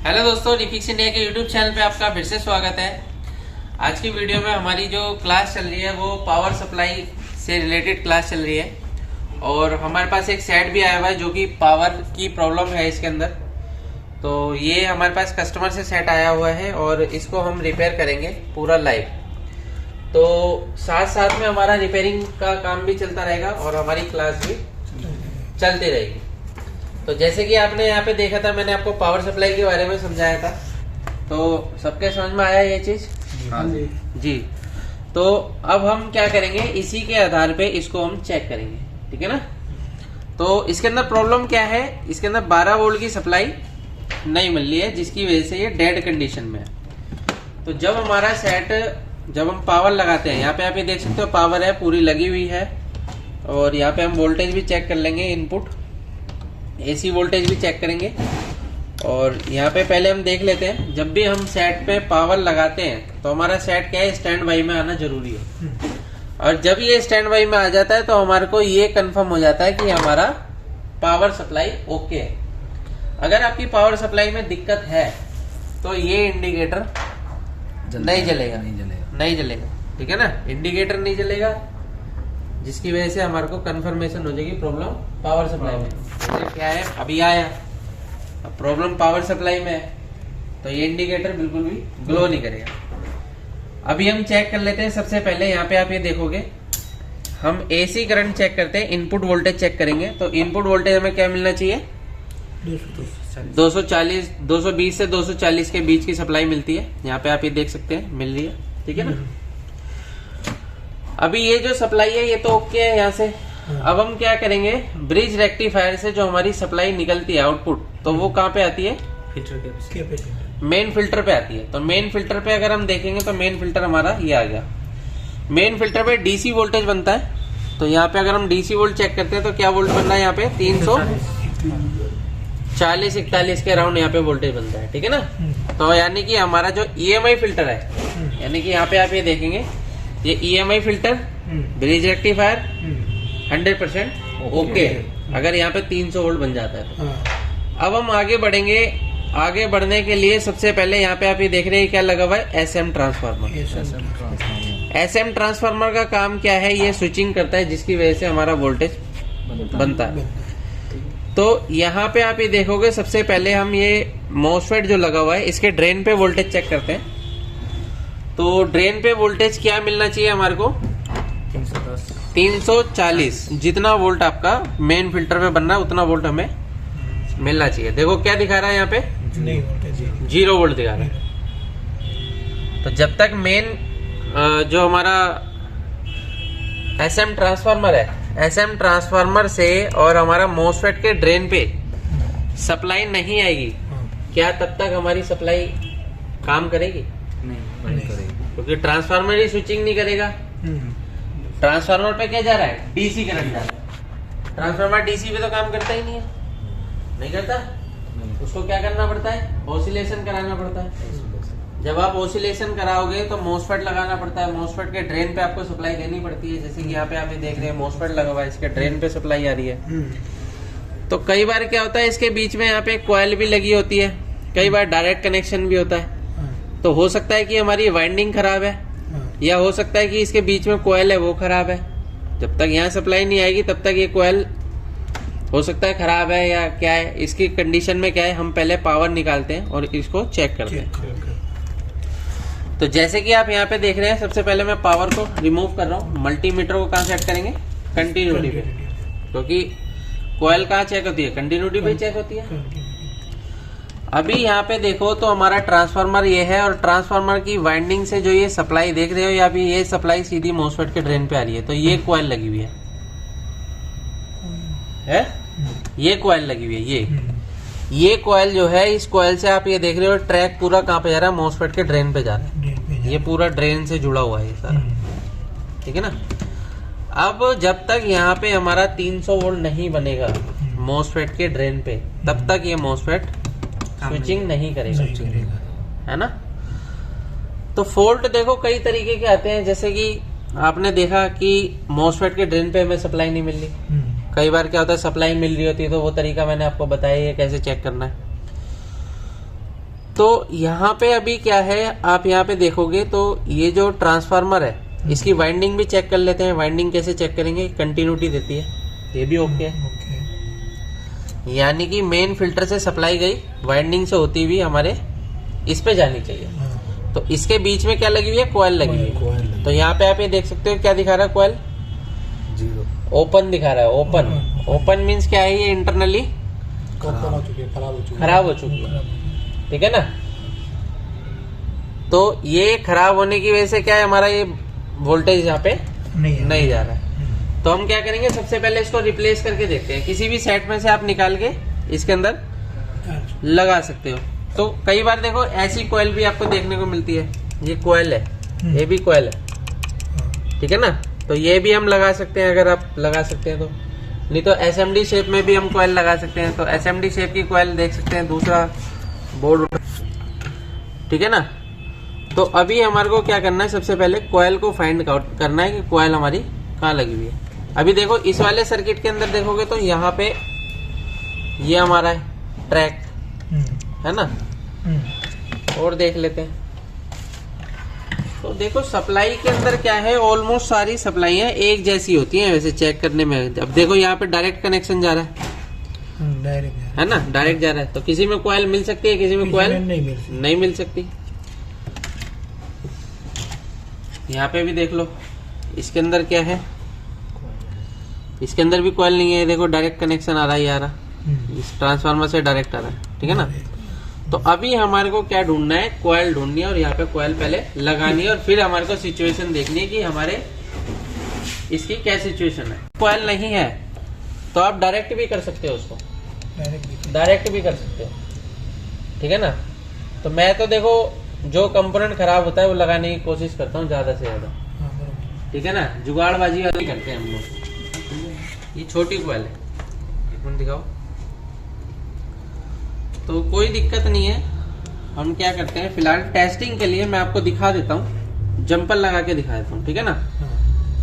Hello दोस्तों, refix India के YouTube channel पे आपका फिर से स्वागत है। आज की वीडियो में हमारी जो क्लास चल रही है वो पावर सप्लाई से रिलेटेड क्लास चल रही है और हमारे पास एक सेट भी आया हुआ है जो कि पावर की प्रॉब्लम है इसके अंदर। तो ये हमारे पास कस्टमर से सेट आया हुआ है और इसको हम रिपेयर करेंगे पूरा लाइव। तो साथ साथ में हमारा रिपेयरिंग का काम भी चलता रहेगा और हमारी क्लास भी चलती रहेगी। तो जैसे कि आपने यहाँ पे देखा था, मैंने आपको पावर सप्लाई के बारे में समझाया था, तो सबके समझ में आया ये चीज? हाँ जी। तो अब हम क्या करेंगे, इसी के आधार पे इसको हम चेक करेंगे, ठीक है ना। तो इसके अंदर प्रॉब्लम क्या है, इसके अंदर 12 वोल्ट की सप्लाई नहीं मिल रही है जिसकी वजह से ये डेड कंडीशन में है। तो जब हमारा सेट, जब हम पावर लगाते हैं, यहाँ पे आप ये देख सकते हो पावर है पूरी लगी हुई है और यहाँ पे हम वोल्टेज भी चेक कर लेंगे, इनपुट एसी वोल्टेज भी चेक करेंगे। और यहाँ पे पहले हम देख लेते हैं, जब भी हम सेट पे पावर लगाते हैं तो हमारा सेट क्या है, स्टैंड बाई में आना जरूरी है। और जब ये स्टैंड बाई में आ जाता है तो हमारे को ये कंफर्म हो जाता है कि हमारा पावर सप्लाई ओके है। अगर आपकी पावर सप्लाई में दिक्कत है तो ये इंडिकेटर नहीं जलेगा, ठीक है ना। इंडिकेटर नहीं जलेगा जिसकी वजह से हमारे को कंफर्मेशन हो जाएगी प्रॉब्लम पावर सप्लाई में। जैसे क्या है, अभी आया, अब प्रॉब्लम पावर सप्लाई में है तो ये इंडिकेटर बिल्कुल भी ग्लो नहीं करेगा। अभी हम चेक कर लेते हैं। सबसे पहले यहाँ पे आप ये देखोगे, हम एसी करंट चेक करते हैं, इनपुट वोल्टेज चेक करेंगे। तो इनपुट वोल्टेज हमें क्या मिलना चाहिए, 240, 220 से 240 के बीच की सप्लाई मिलती है। यहाँ पे आप ये देख सकते हैं मिल रही है, ठीक है ना। अभी ये जो सप्लाई है ये तो ओके है यहाँ से। अब हम क्या करेंगे, ब्रिज रेक्टिफायर से जो हमारी सप्लाई निकलती है आउटपुट, तो वो कहाँ पे आती है, मेन फिल्टर पे आती है। तो मेन फिल्टर पे अगर हम देखेंगे तो मेन फिल्टर हमारा ये आ गया। मेन फिल्टर पे डीसी वोल्टेज बनता है। तो यहाँ पे अगर हम डीसी वोल्ट चेक करते हैं तो क्या वोल्ट बन रहा है यहाँ पे, 340-41 के अराउंड यहाँ पे वोल्टेज बनता है, ठीक है ना। तो यानी कि हमारा जो ईएमआई फिल्टर है, यानी कि यहाँ पे आप ये देखेंगे, ये EMI filter bridge rectifier 100% okay है अगर यहाँ पे 300 वोल्ट बन जाता है तो। अब हम आगे बढ़ेंगे। आगे बढ़ने के लिए सबसे पहले यहाँ पे आप ये देख रहे हैं क्या लगा हुआ है, एसएम ट्रांसफार्मर। एसएम ट्रांसफार्मर का काम क्या है, ये स्विचिंग करता है जिसकी वजह से हमारा वोल्टेज बनता है। तो यहाँ पे आप ये देखोगे, सबसे पहले हम ये मॉसफेट जो लगा हुआ है इसके ड्रेन पे वोल्टेज चेक करते हैं। तो ड्रेन पे वोल्टेज क्या मिलना चाहिए हमारे को, 340। जितना वोल्ट आपका मेन फिल्टर में बन रहा है उतना वोल्ट हमें मिलना चाहिए। देखो क्या दिखा रहा है यहाँ पे, 0 वोल्ट दिखा रहा है। तो जब तक मेन जो हमारा एसएम ट्रांसफार्मर है, एसएम ट्रांसफार्मर से और हमारा मॉसफेट के ड्रेन पे सप्लाई नहीं आएगी, क्या तब तक हमारी सप्लाई काम करेगी? नहीं करेगी, क्योंकि ट्रांसफार्मर ही स्विचिंग नहीं करेगा। ट्रांसफार्मर पे क्या जा रहा है, डीसी करंट जा रहा है। ट्रांसफार्मर डीसी पे तो काम करता ही नहीं है, नहीं करता। उसको क्या करना पड़ता है, ऑसिलेशन कराना पड़ता है। जब आप ऑसिलेशन कराओगे तो मॉसफेट लगाना पड़ता है। मॉसफेट के ड्रेन पे आपको सप्लाई देनी पड़ती है। जैसे कि यहाँ पे आप ये देख रहे हैं मॉसफेट लगा हुआ है, इसके ड्रेन पे सप्लाई आ रही है। तो कई बार क्या होता है, इसके बीच में यहाँ पे कॉइल भी लगी होती है, कई बार डायरेक्ट कनेक्शन भी होता है। तो हो सकता है कि हमारी वाइंडिंग खराब है, या हो सकता है कि इसके बीच में कॉइल है वो खराब है। जब तक यहाँ सप्लाई नहीं आएगी तब तक ये कॉइल हो सकता है खराब है या क्या है। इसकी कंडीशन में क्या है, हम पहले पावर निकालते हैं और इसको चेक करते हैं। तो जैसे कि आप यहाँ पे देख रहे हैं, सबसे पहले मैं पावर को रिमूव कर रहा हूँ। मल्टीमीटर को कहाँ सेट करेंगे, कंटिन्यूटी पे, क्योंकि कॉइल कहाँ चेक होती है, कंटिन्यूटी पे चेक होती है। अभी यहाँ पे देखो तो हमारा ट्रांसफार्मर ये है और ट्रांसफार्मर की वाइंडिंग से जो ये सप्लाई देख रहे हो, या भी ये सप्लाई सीधी मॉसफेट के ड्रेन पे आ रही है। तो ये कॉइल लगी हुई है, ये कॉइल लगी हुई है। ये कॉइल जो है, इस कॉइल से आप ये देख रहे हो ट्रैक पूरा कहाँ पे जा रहा है, मॉसफेट के ड्रेन पे जा रहा है। ये पूरा ड्रेन से जुड़ा हुआ है ये सारा, ठीक है ना। अब जब तक यहाँ पे हमारा 300 वोल्ट नहीं बनेगा मॉसफेट के ड्रेन पे, तब तक ये मॉसफेट स्विचिंग नहीं करेगा, है ना। तो फॉल्ट देखो कई तरीके के आते हैं। जैसे कि आपने देखा कि मॉसफेट के ड्रेन पे हमें सप्लाई नहीं मिल रही। कई बार क्या होता है, सप्लाई मिल रही होती है, तो वो तरीका मैंने आपको बताया है कैसे चेक करना है। तो यहाँ पे अभी क्या है, आप यहाँ पे देखोगे तो ये जो ट्रांसफार्मर है इसकी वाइंडिंग भी चेक कर लेते हैं। वाइंडिंग कैसे चेक करेंगे, कंटिन्यूटी देती है, ये भी ओके है। यानी कि मेन फिल्टर से सप्लाई गई, वाइंडिंग से होती हुई हमारे इस पे जानी चाहिए। तो इसके बीच में क्या लगी हुई है, कॉइल लगी हुई है। तो यहाँ पे आप ये देख सकते हो क्या दिखा रहा है, कॉइल 0 ओपन दिखा रहा है। ओपन मीन्स क्या है, ये इंटरनली खराब हो चुकी है, ठीक है ना। तो ये खराब होने की वजह से क्या है, हमारा ये वोल्टेज यहाँ पे नहीं जा रहा है। तो हम क्या करेंगे, सबसे पहले इसको रिप्लेस करके देखते हैं। किसी भी सेट में से आप निकाल के इसके अंदर लगा सकते हो। तो कई बार देखो ऐसी कॉइल भी आपको देखने को मिलती है, ये कॉइल है, ये भी कॉइल है, ठीक है ना। तो ये भी हम लगा सकते हैं अगर आप लगा सकते हैं तो, नहीं तो एसएमडी शेप में भी हम कॉइल लगा सकते हैं। तो एसएमडी शेप की कॉइल देख सकते हैं, दूसरा बोर्ड, ठीक है ना। तो अभी हमारे को क्या करना है, सबसे पहले कॉइल को फाइंड आउट करना है कि कॉइल हमारी कहाँ लगी हुई है। अभी देखो इस वाले सर्किट के अंदर देखोगे तो यहाँ पे ये हमारा है ट्रैक, है ना। और देख लेते हैं, तो देखो सप्लाई के अंदर क्या है, ऑलमोस्ट सारी सप्लाईयाँ एक जैसी होती हैं वैसे चेक करने में। अब देखो यहाँ पे डायरेक्ट कनेक्शन जा रहा है, है ना, डायरेक्ट जा रहा है। तो किसी में कॉइल मिल सकती है, किसी में कॉइल नहीं मिल सकती। यहाँ पे भी देख लो, इसके अंदर क्या है, इसके अंदर भी कॉइल नहीं है। देखो डायरेक्ट कनेक्शन आ रहा है, आ रहा इस ट्रांसफार्मर से डायरेक्ट आ रहा है, ठीक है ना। तो अभी हमारे को क्या ढूंढना है, कॉइल ढूंढनी है, और यहाँ पे कॉइल पहले लगानी है, और फिर हमारे को सिचुएशन देखनी है कि हमारे इसकी क्या सिचुएशन है। कॉइल नहीं है तो आप डायरेक्ट भी कर सकते हो, उसको डायरेक्ट भी कर सकते हो, ठीक है ना। तो मैं तो देखो जो कंपोनेंट खराब होता है वो लगाने की कोशिश करता हूँ ज्यादा से ज्यादा, ठीक है ना। जुगाड़बाजी वाली करते हैं हम लोग। ये छोटी कॉइल है, एक मिनट दिखाओ। तो कोई दिक्कत नहीं है, हम क्या करते हैं फिलहाल टेस्टिंग के लिए मैं आपको दिखा देता हूँ, जंपर लगा के दिखा देता हूँ, ठीक है ना।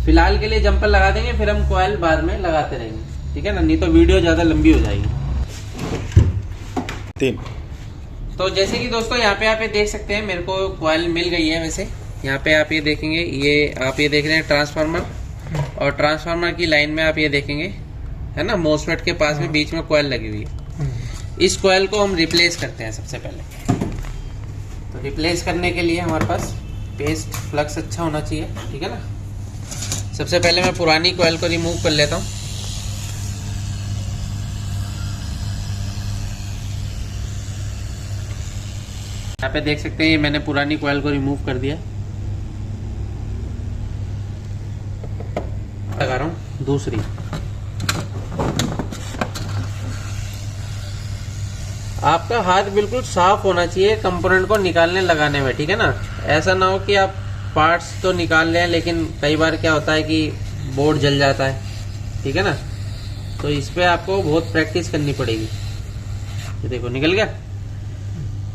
फिलहाल के लिए जंपर लगा देंगे, फिर हम कॉइल बाद में लगाते रहेंगे, ठीक है ना, नहीं तो वीडियो ज्यादा लंबी हो जाएगी। 3 तो जैसे कि दोस्तों यहाँ पे आप ये देख सकते हैं, मेरे को कॉइल मिल गई है। वैसे यहाँ पे आप ये देखेंगे, ये आप ये देख रहे हैं ट्रांसफार्मर, और ट्रांसफार्मर की लाइन में आप ये देखेंगे, है ना, मोसफेट के पास में बीच में कॉइल लगी हुई है। इस कॉइल को हम रिप्लेस करते हैं सबसे पहले। तो रिप्लेस करने के लिए हमारे पास पेस्ट फ्लक्स अच्छा होना चाहिए, ठीक है ना। सबसे पहले मैं पुरानी कॉइल को रिमूव कर लेता हूँ। यहाँ पे देख सकते हैं, मैंने पुरानी कॉइल को रिमूव कर दिया। लगा रहा हूँ दूसरी। आपका हाथ बिल्कुल साफ होना चाहिए कंपोनेंट को निकालने लगाने में, ठीक है ना। ऐसा ना हो कि आप पार्ट्स तो निकाल लें, लेकिन कई बार क्या होता है कि बोर्ड जल जाता है, ठीक है ना। तो इस पे आपको बहुत प्रैक्टिस करनी पड़ेगी। ये देखो निकल गया।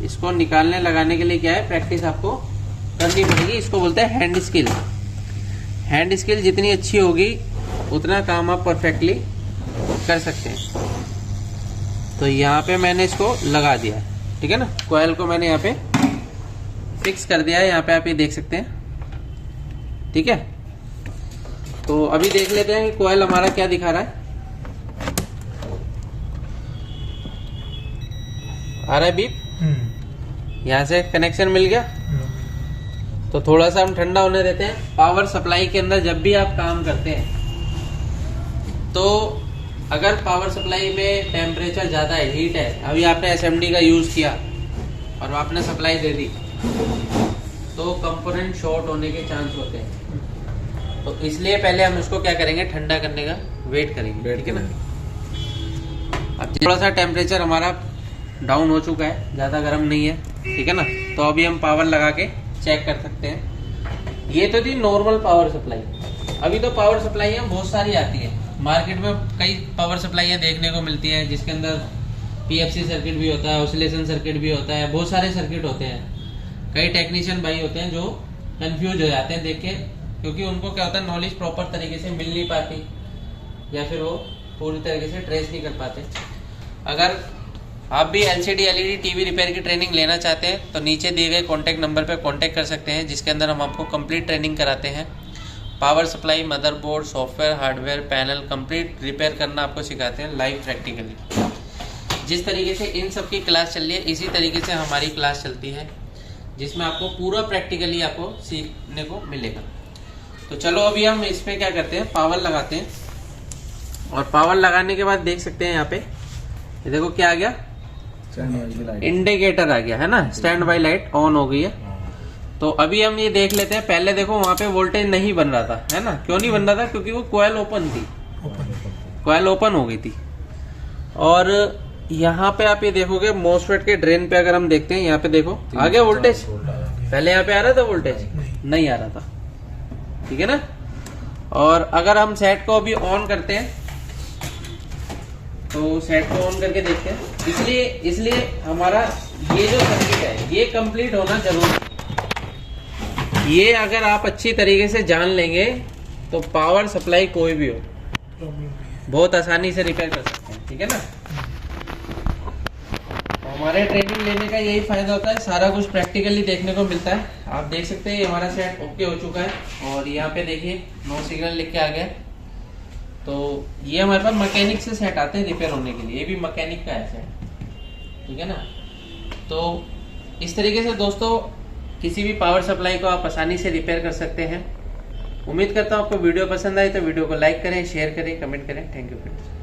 इसको निकालने लगाने के लिए क्या है, प्रैक्टिस आपको करनी पड़ेगी। इसको बोलते हैं हैंड स्किल। हैंड स्किल जितनी अच्छी होगी उतना काम आप परफेक्टली कर सकते हैं। तो यहाँ पे मैंने इसको लगा दिया, ठीक है ना। कॉइल को मैंने यहाँ पे फिक्स कर दिया है, यहाँ पे आप ये देख सकते हैं, ठीक है। तो अभी देख लेते हैं कि कॉइल हमारा क्या दिखा रहा है। आ रहा है बीप, यहाँ से कनेक्शन मिल गया। तो थोड़ा सा हम ठंडा होने देते हैं। पावर सप्लाई के अंदर जब भी आप काम करते हैं, तो अगर पावर सप्लाई में टेम्परेचर ज़्यादा है, हीट है, अभी आपने एसएमडी का यूज़ किया और आपने सप्लाई दे दी, तो कंपोनेंट शॉर्ट होने के चांस होते हैं। तो इसलिए पहले हम इसको क्या करेंगे, ठंडा करने का वेट करेंगे, ठीक है ना। अब थोड़ा सा टेम्परेचर हमारा डाउन हो चुका है, ज़्यादा गर्म नहीं है, ठीक है ना। तो अभी हम पावर लगा के चेक कर सकते हैं। ये तो थी नॉर्मल पावर सप्लाई। अभी तो पावर सप्लाईयाँ बहुत सारी आती है मार्केट में। कई पावर सप्लाईयाँ देखने को मिलती हैं जिसके अंदर पीएफसी सर्किट भी होता है, ऑसिलेशन सर्किट भी होता है, बहुत सारे सर्किट होते हैं। कई टेक्नीशियन भाई होते हैं जो कंफ्यूज हो जाते हैं देख के, क्योंकि उनको क्या होता है, नॉलेज प्रॉपर तरीके से मिल नहीं पाती, या फिर वो पूरी तरीके से ट्रेस नहीं कर पाते। अगर आप भी LCD LED टीवी रिपेयर की ट्रेनिंग लेना चाहते हैं तो नीचे दिए गए कॉन्टैक्ट नंबर पर कॉन्टैक्ट कर सकते हैं, जिसके अंदर हम आपको कंप्लीट ट्रेनिंग कराते हैं। Power supply, motherboard, software, hardware, panel complete repair करना आपको सिखाते हैं लाइव प्रैक्टिकली। जिस तरीके से इन सब की क्लास चल रही है इसी तरीके से हमारी क्लास चलती है, जिसमें आपको पूरा प्रैक्टिकली आपको सीखने को मिलेगा। तो चलो अभी हम इस पर क्या करते हैं, पावर लगाते हैं। और पावर लगाने के बाद देख सकते हैं यहाँ पे, ये देखो क्या आ गया, इंडिकेटर आ गया है ना, स्टैंड बाई लाइट ऑन हो गई है। तो अभी हम ये देख लेते हैं। पहले देखो वहां पे वोल्टेज नहीं बन रहा था, है ना। क्यों नहीं बन रहा था? क्योंकि वो कॉइल ओपन थी, कॉइल ओपन हो गई थी। और यहाँ पे आप ये देखोगे मोसफेट के ड्रेन पे अगर हम देखते हैं, यहाँ पे देखो आ गया वोल्टेज। पहले यहाँ पे आ रहा था वोल्टेज, नहीं आ रहा था, ठीक है ना। और अगर हम सेट को अभी ऑन करते हैं तो सेट को ऑन करके देखते हैं। इसलिए हमारा ये जो सर्किट है ये कंप्लीट होना जरूरी है। ये अगर आप अच्छी तरीके से जान लेंगे तो पावर सप्लाई कोई भी हो बहुत आसानी से रिपेयर कर सकते हैं, ठीक है ना। तो हमारे ट्रेनिंग लेने का यही फायदा होता है, सारा कुछ प्रैक्टिकली देखने को मिलता है। आप देख सकते हैं हमारा सेट ओके हो चुका है। और यहाँ पे देखिए नो सिग्नल लिख के आ गया। तो ये हमारे पास मैकेनिक से सेट आते हैं रिपेयर होने के लिए, ये भी मैकेनिक का है सेट, ठीक है ना। तो इस तरीके से दोस्तों किसी भी पावर सप्लाई को आप आसानी से रिपेयर कर सकते हैं। उम्मीद करता हूँ आपको वीडियो पसंद आए तो वीडियो को लाइक करें, शेयर करें, कमेंट करें। Thank you friends.